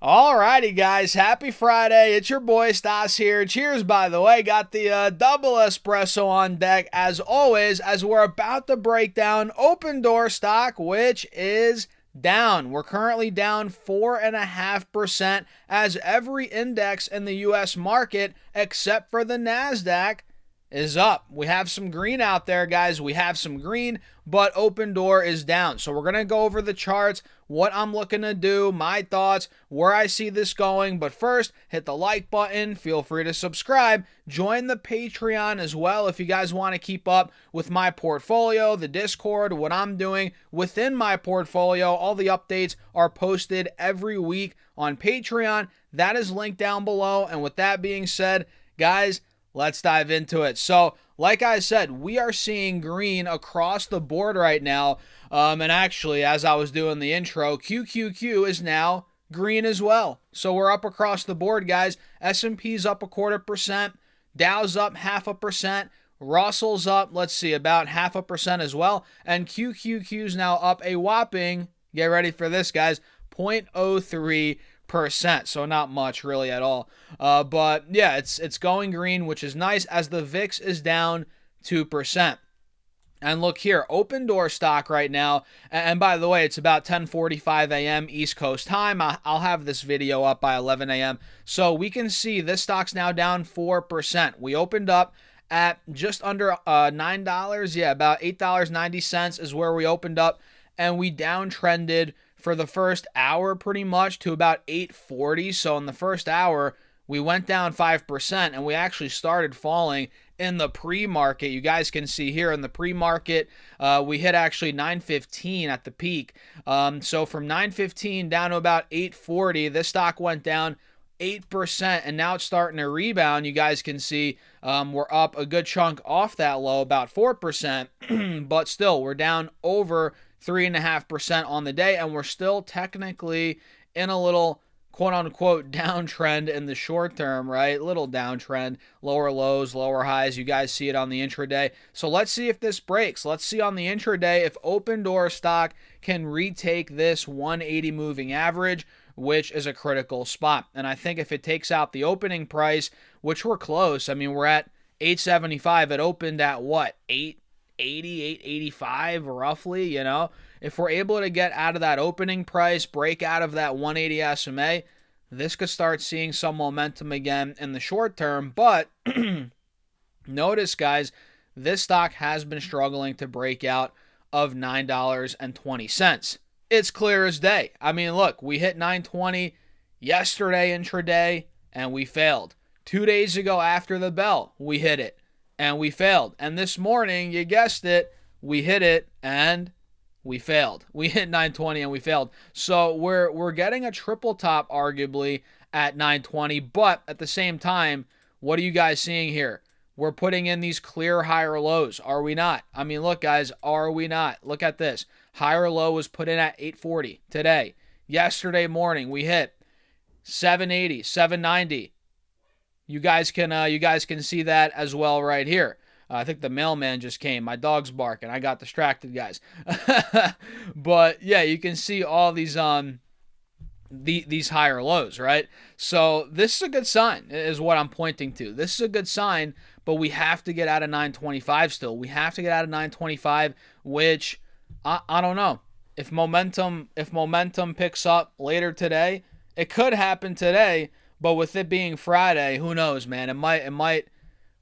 Alrighty, guys. Happy Friday. It's your boy Stas here. Cheers, by the way. Got the double espresso on deck, as always, as we're about to break down Opendoor stock, which is down. We're currently down 4.5% as every index in the U.S. market, except for the NASDAQ, is up. We have some green out there, guys. We have some green, but Opendoor is down. So we're going to go over the charts, what I'm looking to do, my thoughts, where I see this going. But first, hit the like button. Feel free to subscribe. Join the Patreon as well if you guys want to keep up with my portfolio, the Discord, what I'm doing within my portfolio. All the updates are posted every week on Patreon. That is linked down below. And with that being said, guys, let's dive into it. So, like I said, we are seeing green across the board right now. And actually, as I was doing the intro, QQQ is now green as well. So we're up across the board, guys. S&P's up 0.25%. Dow's up 0.5%. Russell's up, let's see, about 0.5% as well. And QQQ's now up a whopping, get ready for this, guys, 0.03%. So not much really at all. But yeah, it's going green, which is nice, as the VIX is down 2%. And look here, Opendoor stock right now, and by the way, it's about 10:45 a.m. East Coast time. I'll have this video up by 11 a.m. So we can see this stock's now down 4%. We opened up at just under $9. Yeah, about $8.90 is where we opened up, and we downtrended for the first hour pretty much to about 8.40. So in the first hour, we went down 5%, and we actually started falling in the pre-market. You guys can see here in the pre-market, we hit actually 9.15 at the peak. So from 9.15 down to about 8.40, this stock went down 8%, and now it's starting to rebound. You guys can see we're up a good chunk off that low, about 4%, but still we're down over 3.5% on the day, and we're still technically in a little quote-unquote downtrend in the short term, right? Little downtrend, lower lows, lower highs. You guys see it on the intraday. So let's see if this breaks. Let's see on the intraday if Opendoor stock can retake this 180 moving average, which is a critical spot. And I think if it takes out the opening price, which we're close, I mean, we're at 875. It opened at what? 880, 885 roughly, you know? If we're able to get out of that opening price, break out of that 180 SMA, this could start seeing some momentum again in the short term. But notice, guys, this stock has been struggling to break out of $9.20. It's clear as day. I mean, look, we hit 920 yesterday intraday, and we failed. 2 days ago after the bell, we hit it, and we failed. And this morning, you guessed it, we hit it, and we failed. We hit 920 and we failed. So we're getting a triple top arguably at 920, but at the same time, what are you guys seeing here? We're putting in these clear higher lows, are we not? I mean, look, guys, are we not? Look at this. Higher low was put in at 840 today. Yesterday morning, we hit 780, 790. You guys can see that as well right here. I think the mailman just came. My dog's barking. I got distracted, guys. But yeah, you can see all these these higher lows, right? So this is a good sign, is what I'm pointing to. This is a good sign, but we have to get out of 925 still. We have to get out of 925, which I don't know. If momentum picks up later today, it could happen today, but with it being Friday, who knows, man?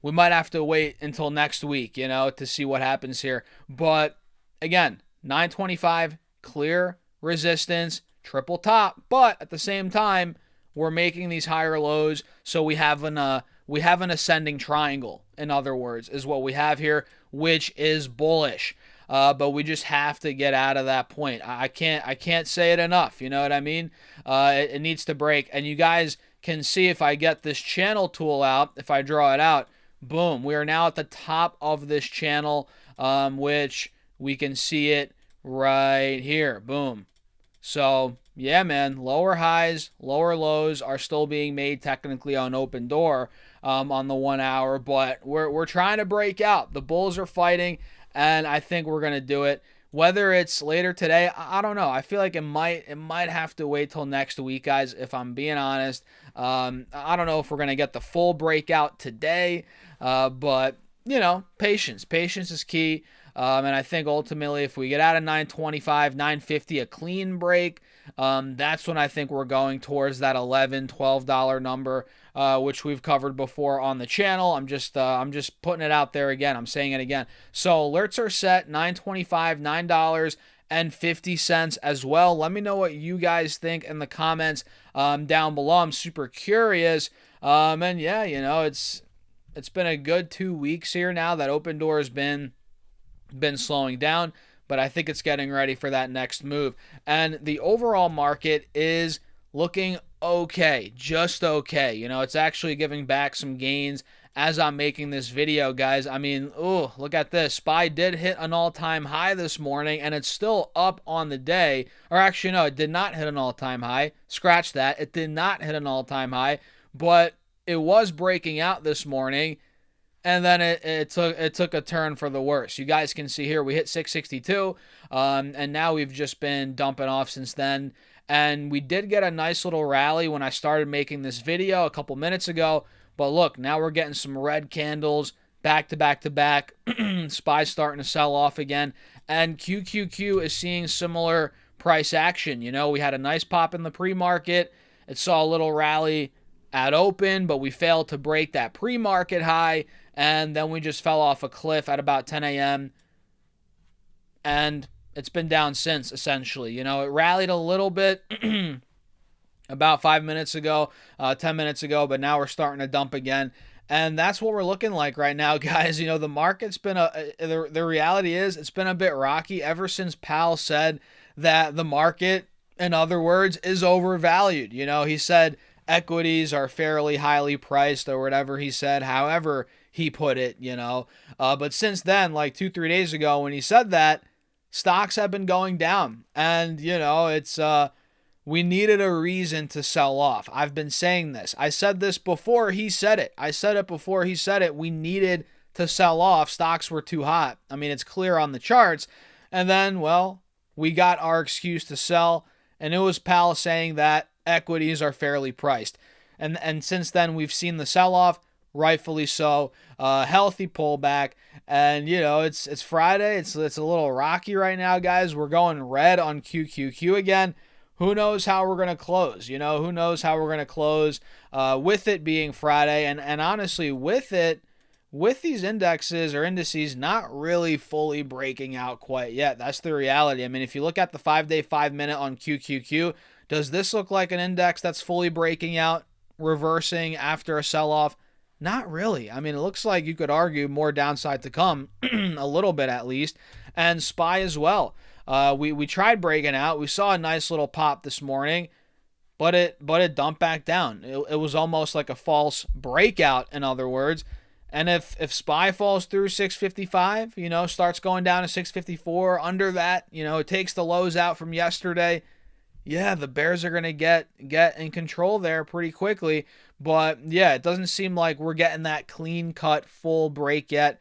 We might have to wait until next week, you know, to see what happens here. But again, 925, clear resistance, triple top. But at the same time, we're making these higher lows, so we have an ascending triangle. In other words, is what we have here, which is bullish. But we just have to get out of that point. I can't say it enough. You know what I mean? It needs to break, and you guys can see if I get this channel tool out, if I draw it out. Boom, we are now at the top of this channel, which we can see it right here. Boom. So, yeah, man, lower highs, lower lows are still being made technically on Opendoor on the 1 hour, but we're trying to break out. The bulls are fighting, and I think we're going to do it. Whether it's later today, I don't know. I feel like it might have to wait till next week, guys. If I'm being honest, I don't know if we're gonna get the full breakout today, but patience is key. And I think ultimately, if we get out of 925, 950, a clean break, that's when I think we're going towards that $11, $12 number, which we've covered before on the channel. I'm just putting it out there again. I'm saying it again. So alerts are set, 925, $9.50 as well. Let me know what you guys think in the comments down below. I'm super curious. And yeah, it's been a good 2 weeks here now that Opendoor has been slowing down, but I think it's getting ready for that next move. And the overall market is looking okay, just okay. It's actually giving back some gains as I'm making this video, guys. I mean, look at this. SPY did hit an all-time high this morning, and it's still up on the day. Or actually, no, it did not hit an all-time high. Scratch that. It did not hit an all-time high, but it was breaking out this morning, and then it took a turn for the worse. You guys can see here we hit 662, and now we've just been dumping off since then. And we did get a nice little rally when I started making this video a couple minutes ago. But look, now we're getting some red candles back to back to back. SPY's starting to sell off again. And QQQ is seeing similar price action. We had a nice pop in the pre-market. It saw a little rally at open, but we failed to break that pre-market high. And then we just fell off a cliff at about 10 a.m. And it's been down since, essentially. It rallied a little bit about 5 minutes ago, 10 minutes ago, but now we're starting to dump again. And that's what we're looking like right now, guys. The market's been the reality is it's been a bit rocky ever since Powell said that the market, in other words, is overvalued. He said equities are fairly highly priced, or whatever he said, however he put it, but since then, like 2-3 days ago when he said that, stocks have been going down, and it's we needed a reason to sell off. I've been saying this. I said this before he said it. I said it before he said it. We needed to sell off. Stocks were too hot. I mean, it's clear on the charts. And then, well, we got our excuse to sell, and it was Powell saying that equities are fairly priced. And since then, we've seen the sell-off, rightfully so, healthy pullback. And, it's Friday. It's a little rocky right now, guys. We're going red on QQQ again. Who knows how we're going to close? Who knows how we're going to close with it being Friday. And honestly, with these indexes or indices not really fully breaking out quite yet. That's the reality. I mean, if you look at the 5-day, 5-minute on QQQ, does this look like an index that's fully breaking out, reversing after a sell-off? Not really. I mean, it looks like you could argue more downside to come, a little bit at least, and SPY as well. We tried breaking out. We saw a nice little pop this morning, but it dumped back down. It was almost like a false breakout, in other words. And if SPY falls through 655, starts going down to 654, under that, it takes the lows out from yesterday. Yeah, the bears are going to get in control there pretty quickly. But yeah, it doesn't seem like we're getting that clean-cut full break yet,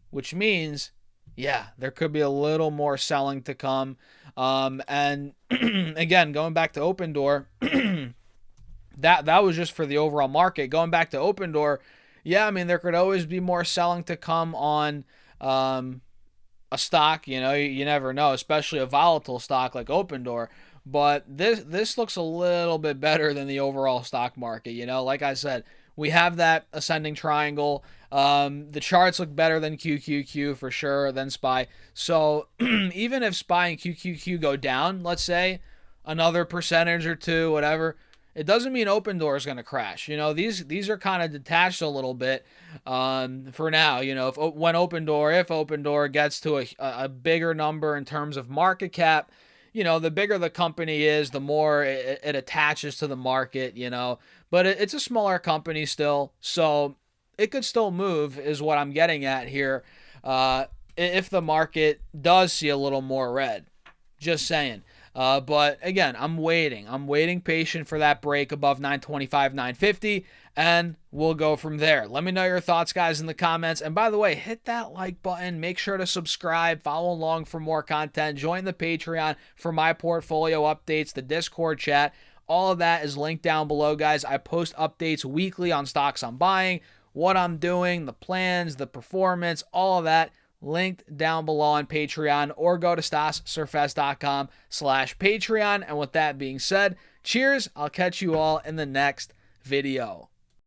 which means, yeah, there could be a little more selling to come. And again, going back to Opendoor, that was just for the overall market. Going back to Opendoor, yeah, I mean, there could always be more selling to come on a stock. You never know, especially a volatile stock like Opendoor. But this looks a little bit better than the overall stock market. Like I said, we have that ascending triangle. The charts look better than QQQ for sure, than SPY. So even if SPY and QQQ go down, let's say another percentage or two, whatever, it doesn't mean Opendoor is going to crash. These are kind of detached a little bit for now. If Opendoor gets to a bigger number in terms of market cap, the bigger the company is, the more it attaches to the market, But it's a smaller company still, so it could still move, is what I'm getting at here, if the market does see a little more red. Just saying. But again, I'm waiting. I'm waiting patient for that break above 925, 950, and we'll go from there. Let me know your thoughts, guys, in the comments. And by the way, hit that like button. Make sure to subscribe, follow along for more content, join the Patreon for my portfolio updates, the Discord chat. All of that is linked down below, guys. I post updates weekly on stocks I'm buying, what I'm doing, the plans, the performance, all of that linked down below on Patreon, or go to stassurfest.com/Patreon. And with that being said, cheers. I'll catch you all in the next video.